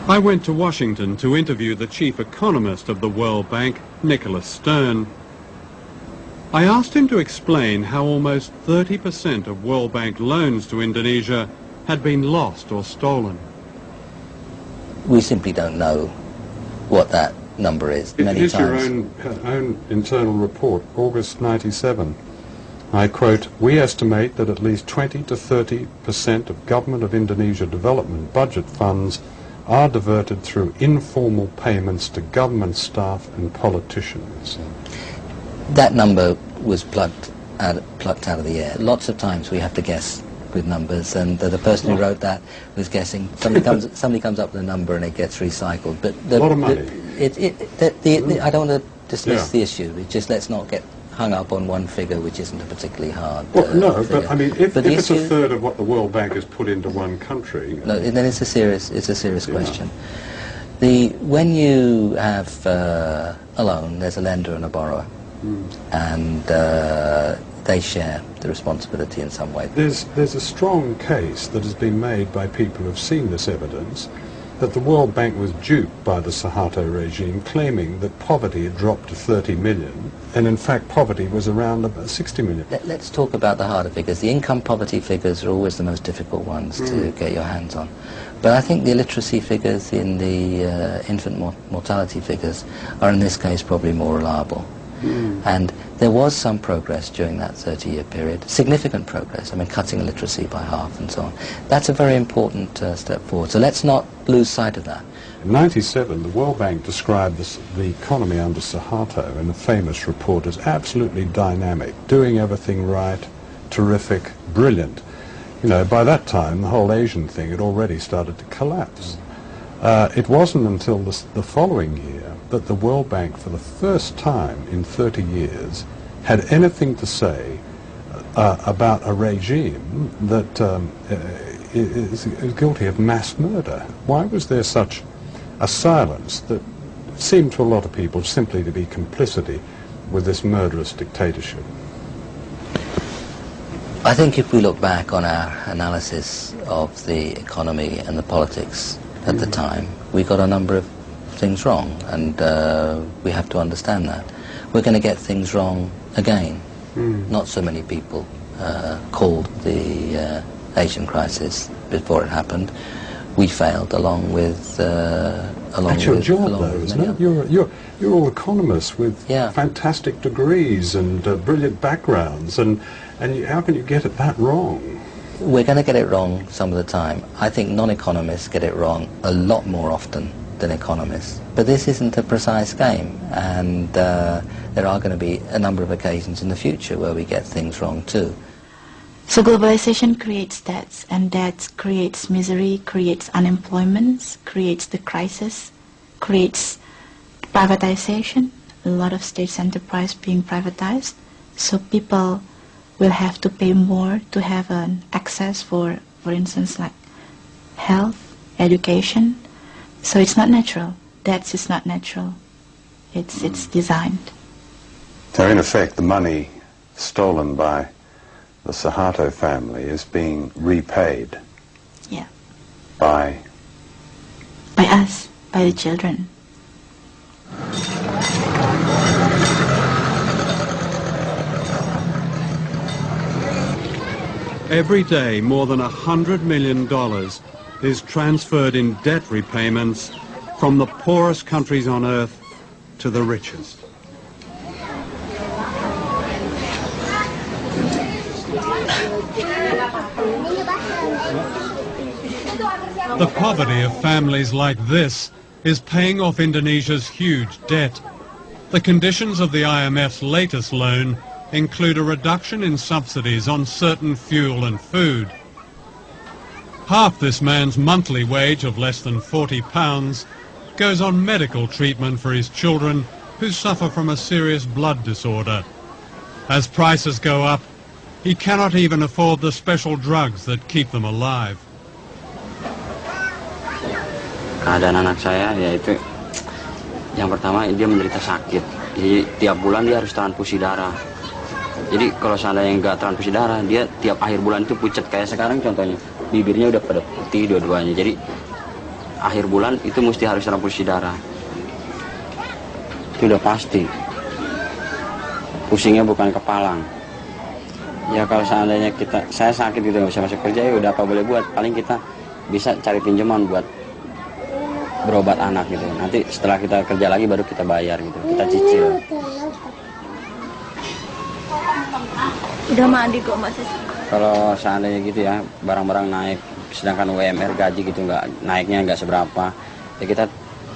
I went to Washington to interview the chief economist of the World Bank, Nicholas Stern. I asked him to explain how almost 30% of World Bank loans to Indonesia had been lost or stolen. We simply don't know what that number is. Many Here's your times. own internal report, August 97. I quote, "We estimate that at least 20 to 30% of Government of Indonesia development budget funds are diverted through informal payments to government staff and politicians." That number was plucked out of the air. Lots of times we have to guess with numbers, and the person who wrote that was guessing. Somebody comes up with a number and it gets recycled. But a lot of money. I don't want to dismiss the issue. It's just let's not get hung up on one figure which isn't a particularly hard no, figure. but I mean, if it's a third of what the World Bank has put into one country... No, then it's a serious question. When you have a loan, there's a lender and a borrower, and they share the responsibility in some way. There's a strong case that has been made by people who've seen this evidence that the World Bank was duped by the Suharto regime, claiming that poverty had dropped to 30 million, and in fact poverty was around about 60 million. Let's talk about the harder figures. The income poverty figures are always the most difficult ones to get your hands on. But I think the illiteracy figures in the infant mortality figures are in this case probably more reliable. And there was some progress during that 30-year period, significant progress, I mean cutting illiteracy by half and so on. That's a very important step forward, so let's not lose sight of that. In 97, the World Bank described the economy under Suharto in a famous report as absolutely dynamic, doing everything right, terrific, brilliant. You know, by that time, the whole Asian thing had already started to collapse. It wasn't until the following year that the World Bank, for the first time in 30 years, had anything to say about a regime that is guilty of mass murder. Why was there such a silence that seemed to a lot of people simply to be complicity with this murderous dictatorship? I think if we look back on our analysis of the economy and the politics at the time, we got a number of things wrong, and we have to understand that. We're going to get things wrong again. Not so many people called the Asian crisis before it happened. We failed along with That's your job, though, isn't it? You're all economists with fantastic degrees and brilliant backgrounds, and how can you get it that wrong? We're going to get it wrong some of the time. I think non-economists get it wrong a lot more often than economists. But this isn't a precise game, and there are going to be a number of occasions in the future where we get things wrong too. So globalization creates debts, and debts creates misery, creates unemployment, creates the crisis, creates privatization, a lot of state enterprise being privatized, so people will have to pay more to have an access for instance, like health, education. So it's not natural. Debts is not natural. It's designed. So in effect, the money stolen by the Suharto family is being repaid. Yeah. By us, by the children. Every day, more than $100 million is transferred in debt repayments from the poorest countries on earth to the richest. The poverty of families like this is paying off Indonesia's huge debt. The conditions of the IMF's latest loan include a reduction in subsidies on certain fuel and food. Half this man's monthly wage of less than £40 goes on medical treatment for his children who suffer from a serious blood disorder. As prices go up, he cannot even afford the special drugs that keep them alive. Keadaan anak saya yaitu yang pertama dia menderita sakit. Jadi tiap bulan dia harus transfusi darah. Jadi kalau seandainya nggak transfusi darah, dia tiap akhir bulan itu pucat kayak sekarang contohnya. Bibirnya udah pada putih dua-duanya. Jadi akhir bulan itu mesti harus transfusi darah. Itu udah pasti. Pusingnya bukan kepalang. Ya kalau seandainya saya sakit gitu nggak bisa masuk kerja, ya udah apa boleh buat. Paling kita bisa cari pinjaman buat berobat anak gitu. Nanti setelah kita kerja lagi baru kita bayar gitu. Kita cicil. Udah mandi kok masih. Kalau seandainya gitu ya, barang-barang naik, sedangkan UMR gaji gitu naiknya nggak seberapa, ya kita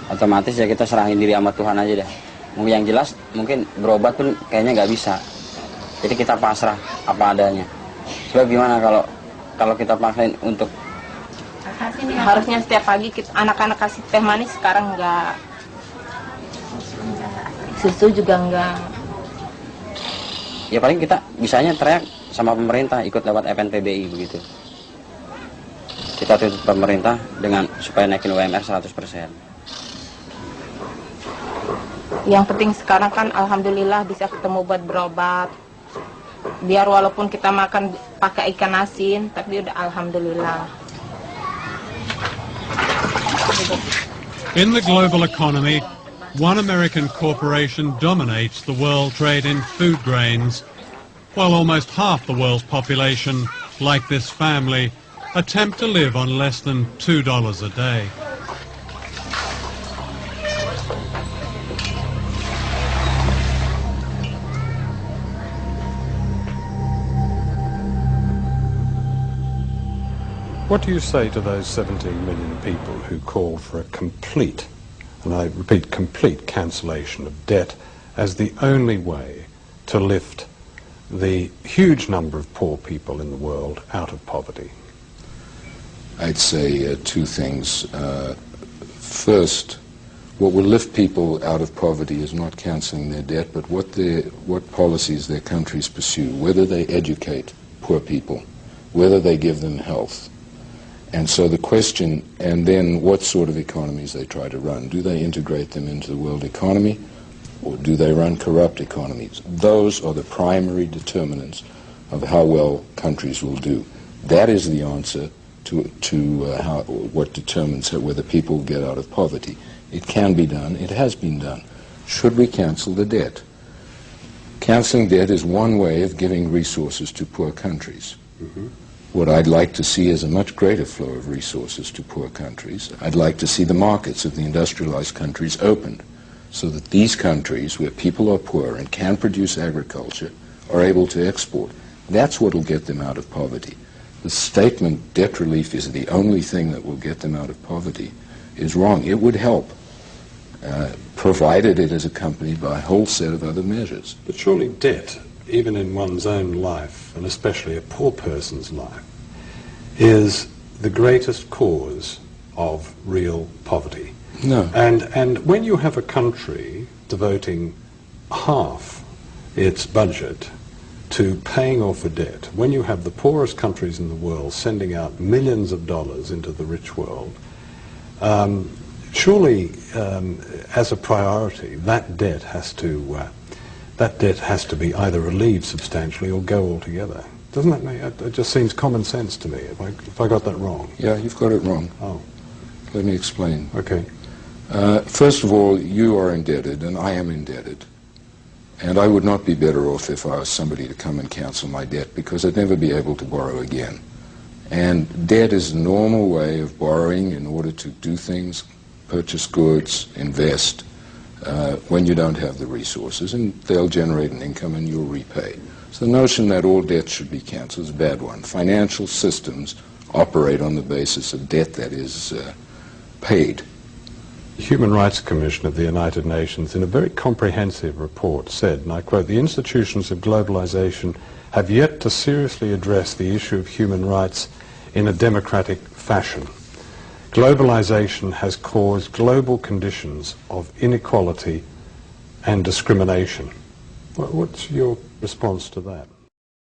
otomatis ya kita serahin diri sama Tuhan aja deh. Yang jelas mungkin berobat pun kayaknya nggak bisa. Jadi kita pasrah apa adanya. Sebab gimana kalau kita paksain untuk harusnya setiap pagi anak-anak kasih teh manis, sekarang enggak. Susu juga enggak. Ya paling kita bisanya teriak sama pemerintah, ikut lewat FNPBI begitu. Kita tuntut pemerintah dengan supaya naikin UMR 100%. Yang penting sekarang kan alhamdulillah bisa ketemu buat berobat. Biar walaupun kita makan pakai ikan asin, tapi udah alhamdulillah. In the global economy, one American corporation dominates the world trade in food grains, while almost half the world's population, like this family, attempt to live on less than $2 a day. What do you say to those 17 million people who call for a complete, and I repeat, complete cancellation of debt as the only way to lift the huge number of poor people in the world out of poverty? I'd say two things. First, what will lift people out of poverty is not cancelling their debt, but what policies their countries pursue, whether they educate poor people, whether they give them health. And so the question, and then what sort of economies they try to run. Do they integrate them into the world economy, or do they run corrupt economies? Those are the primary determinants of how well countries will do. That is the answer to what determines whether people get out of poverty. It can be done. It has been done. Should we cancel the debt? Canceling debt is one way of giving resources to poor countries. Mm-hmm. What I'd like to see is a much greater flow of resources to poor countries. I'd like to see the markets of the industrialized countries opened so that these countries where people are poor and can produce agriculture are able to export. That's what will get them out of poverty. The statement debt relief is the only thing that will get them out of poverty is wrong. It would help, provided it is accompanied by a whole set of other measures. But surely debt, even in one's own life, and especially a poor person's life, is the greatest cause of real poverty. No. And when you have a country devoting half its budget to paying off a debt, when you have the poorest countries in the world sending out millions of dollars into the rich world, surely as a priority that debt has to be either relieved substantially or go altogether. Doesn't that make it just seems common sense to me? If I got that wrong? Yeah, you've got it wrong. Oh, let me explain. Okay. First of all, you are indebted, and I am indebted. And I would not be better off if I was somebody to come and cancel my debt, because I'd never be able to borrow again. And debt is a normal way of borrowing in order to do things, purchase goods, invest, when you don't have the resources, and they'll generate an income and you'll repay. So the notion that all debt should be canceled is a bad one. Financial systems operate on the basis of debt that is paid. The Human Rights Commission of the United Nations, in a very comprehensive report, said, and I quote, "The institutions of globalization have yet to seriously address the issue of human rights in a democratic fashion. Globalization has caused global conditions of inequality and discrimination." What's your response to that?